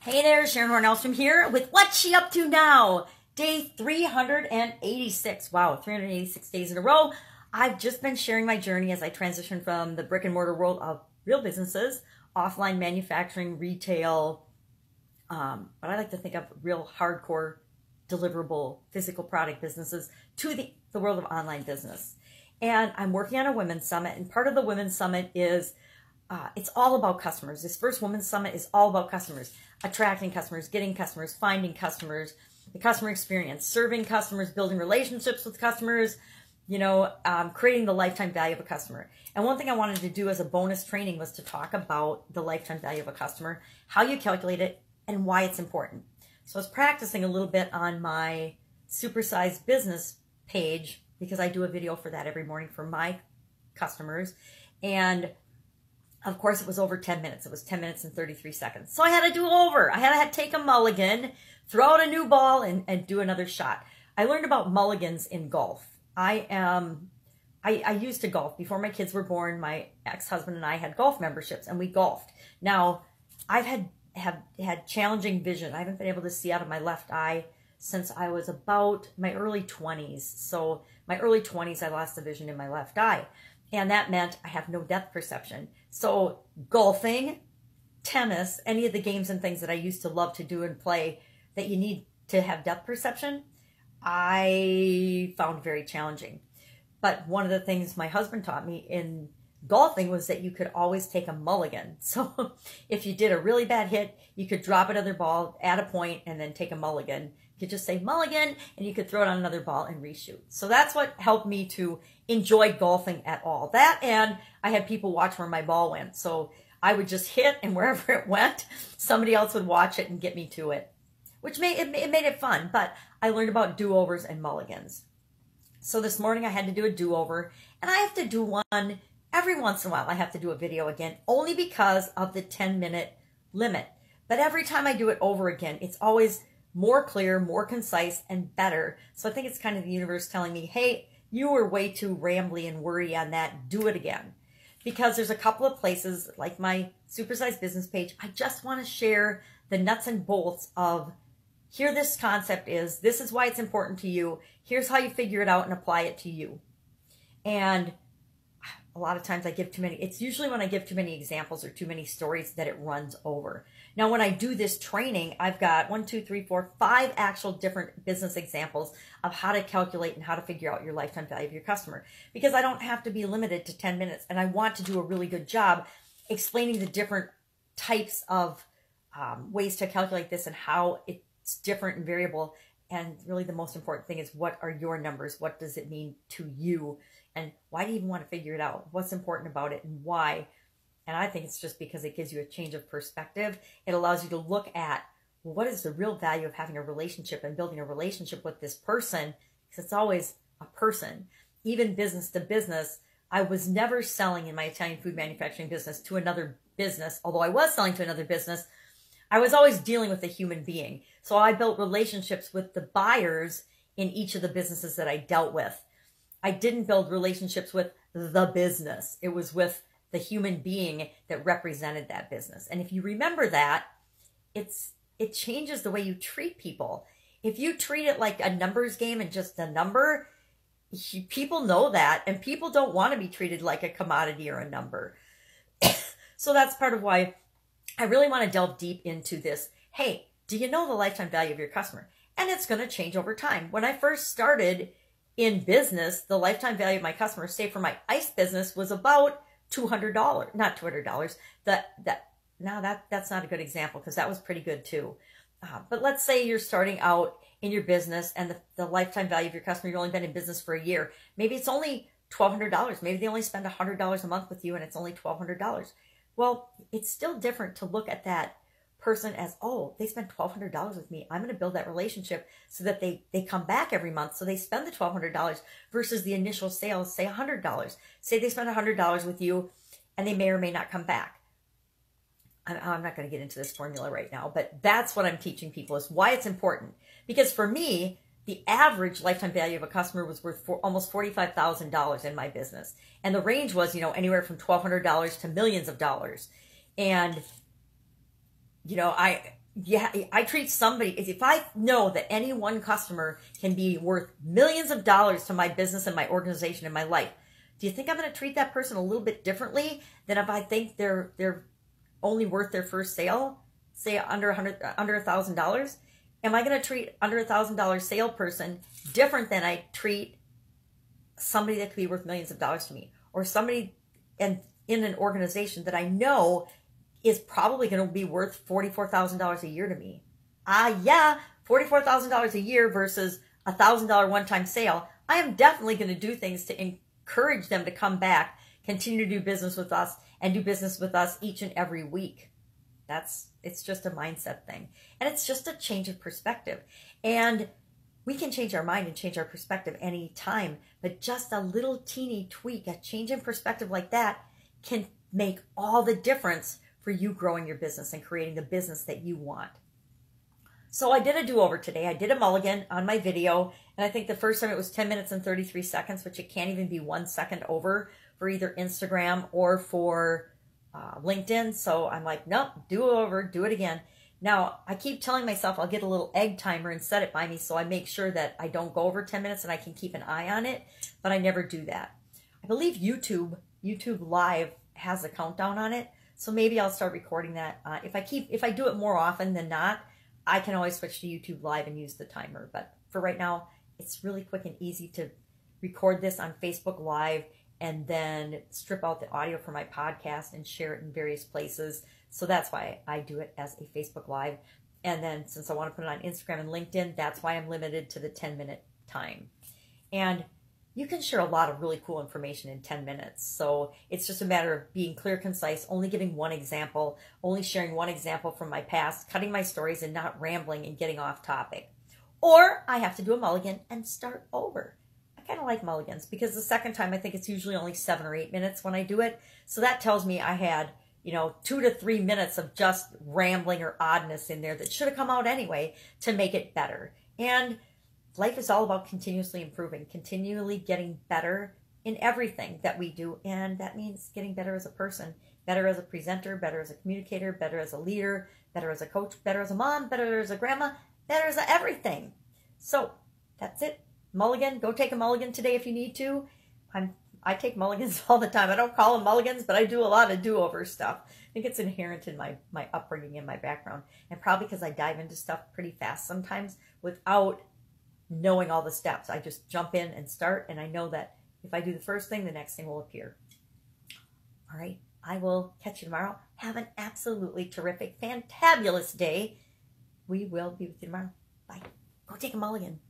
Hey there, Sharon Horne-Ellstrom here with What's She Up To Now? Day 386. Wow, 386 days in a row. I've just been sharing my journey as I transition from the brick and mortar world of real businesses, offline manufacturing, retail, but I like to think of real hardcore, deliverable, physical product businesses to the world of online business. And I'm working on a women's summit, and part of the women's summit is it's all about customers. This first women's summit is all about customers, attracting customers, getting customers, finding customers, the customer experience, serving customers, building relationships with customers, creating the lifetime value of a customer. And one thing I wanted to do as a bonus training was to talk about the lifetime value of a customer, how you calculate it, and why it's important. So I was practicing a little bit on my supersized business page because I do a video for that every morning for my customers. And of course, it was over 10 minutes. It was 10 minutes and 33 seconds. So I had to do over. I had to take a mulligan, throw out a new ball, and do another shot. I learned about mulligans in golf. I used to golf. Before my kids were born, my ex-husband and I had golf memberships, and we golfed. Now, I've had challenging vision. I haven't been able to see out of my left eye since I was about my early 20s. So my early 20s, I lost the vision in my left eye. And that meant I have no depth perception. So golfing, tennis, any of the games and things that I used to love to do and play that you need to have depth perception, I found very challenging. But one of the things my husband taught me in golfing was that you could always take a mulligan. So if you did a really bad hit, you could drop another ball, add a point, and then take a mulligan. You could just say mulligan, and you could throw it on another ball and reshoot. So that's what helped me to enjoy golfing at all. That, and I had people watch where my ball went. So I would just hit, and wherever it went, somebody else would watch it and get me to it, which made it fun. But I learned about do-overs and mulligans. So this morning I had to do a do-over, and I have to do one every once in a while. I have to do a video again, only because of the 10-minute limit. But every time I do it over again, it's always more clear, more concise, and better. So I think it's kind of the universe telling me, hey, you were way too rambly and wordy on that. Do it again. Because there's a couple of places, like my supersized business page, I just want to share the nuts and bolts of here this concept is, this is why it's important to you, here's how you figure it out and apply it to you. And a lot of times I give too many, it's usually when I give too many examples or too many stories that it runs over. Now, when I do this training, I've got 5 actual different business examples of how to calculate and how to figure out your lifetime value of your customer, because I don't have to be limited to 10 minutes. And I want to do a really good job explaining the different types of ways to calculate this and how it's different and variable. And really the most important thing is, what are your numbers? What does it mean to you? And why do you even want to figure it out? What's important about it and why? And I think it's just because it gives you a change of perspective. It allows you to look at, well, what is the real value of having a relationship and building a relationship with this person? Because it's always a person. Even business to business, I was never selling in my Italian food manufacturing business to another business. Although I was selling to another business, I was always dealing with a human being. So I built relationships with the buyers in each of the businesses that I dealt with. I didn't build relationships with the business. It was with the human being that represented that business. And if you remember that, it changes the way you treat people. If you treat it like a numbers game and just a number, people know that, and people don't want to be treated like a commodity or a number. So that's part of why I really want to delve deep into this. Hey, do you know the lifetime value of your customer? And it's going to change over time. When I first started in business, the lifetime value of my customers, say for my ice business, was about $200, not $200. That's not a good example, because that was pretty good too. But let's say you're starting out in your business, and the lifetime value of your customer, you've only been in business for a year. Maybe it's only $1,200. Maybe they only spend $100 a month with you, and it's only $1,200. Well, it's still different to look at that person as, oh, they spent $1,200 with me. I'm going to build that relationship so that they come back every month. So they spend the $1,200 versus the initial sales, say $100. Say they spend $100 with you and they may or may not come back. I'm not going to get into this formula right now, but that's what I'm teaching people, is why it's important. Because for me, the average lifetime value of a customer was worth almost $45,000 in my business. And the range was, anywhere from $1,200 to millions of dollars. And, yeah, I treat somebody, if I know that any one customer can be worth millions of dollars to my business and my organization and my life, do you think I'm going to treat that person a little bit differently than if I think they're only worth their first sale, say under $1,000? Am I going to treat under $1,000 salesperson different than I treat somebody that could be worth millions of dollars to me, or somebody in an organization that I know is probably going to be worth $44,000 a year to me? Yeah, $44,000 a year versus $1,000 one-time sale. I am definitely going to do things to encourage them to come back, continue to do business with us, and do business with us each and every week. It's just a mindset thing. And it's just a change of perspective. And we can change our mind and change our perspective any time, but just a little teeny tweak, a change in perspective like that can make all the difference for you growing your business and creating the business that you want. So I did a do-over today. I did a mulligan on my video, and I think the first time it was 10 minutes and 33 seconds, which it can't even be 1 second over for either Instagram or for LinkedIn. So I'm like, nope, do it over, do it again. Now, I keep telling myself I'll get a little egg timer and set it by me so I make sure that I don't go over 10 minutes and I can keep an eye on it, but I never do that. I believe YouTube Live has a countdown on it, so maybe I'll start recording that. If I do it more often than not, I can always switch to YouTube Live and use the timer. But for right now, it's really quick and easy to record this on Facebook Live and then strip out the audio for my podcast and share it in various places. So that's why I do it as a Facebook Live. And then since I want to put it on Instagram and LinkedIn, that's why I'm limited to the 10-minute time. And you can share a lot of really cool information in 10 minutes. So it's just a matter of being clear, concise, only giving one example, only sharing one example from my past, cutting my stories and not rambling and getting off topic. Or I have to do a mulligan and start over. I kind of like mulligans because the second time I think it's usually only 7 or 8 minutes when I do it. So that tells me I had 2 to 3 minutes of just rambling or oddness in there that should have come out anyway to make it better. And life is all about continuously improving, continually getting better in everything that we do. And that means getting better as a person, better as a presenter, better as a communicator, better as a leader, better as a coach, better as a mom, better as a grandma, better as everything. So that's it. Mulligan. Go take a mulligan today if you need to. I take mulligans all the time. I don't call them mulligans, but I do a lot of do-over stuff. I think it's inherent in my upbringing and my background. And probably because I dive into stuff pretty fast sometimes without knowing all the steps. I just jump in and start, and I know that if I do the first thing, the next thing will appear. All right. I will catch you tomorrow. Have an absolutely terrific, fantabulous day. We will be with you tomorrow. Bye. Go take a mulligan.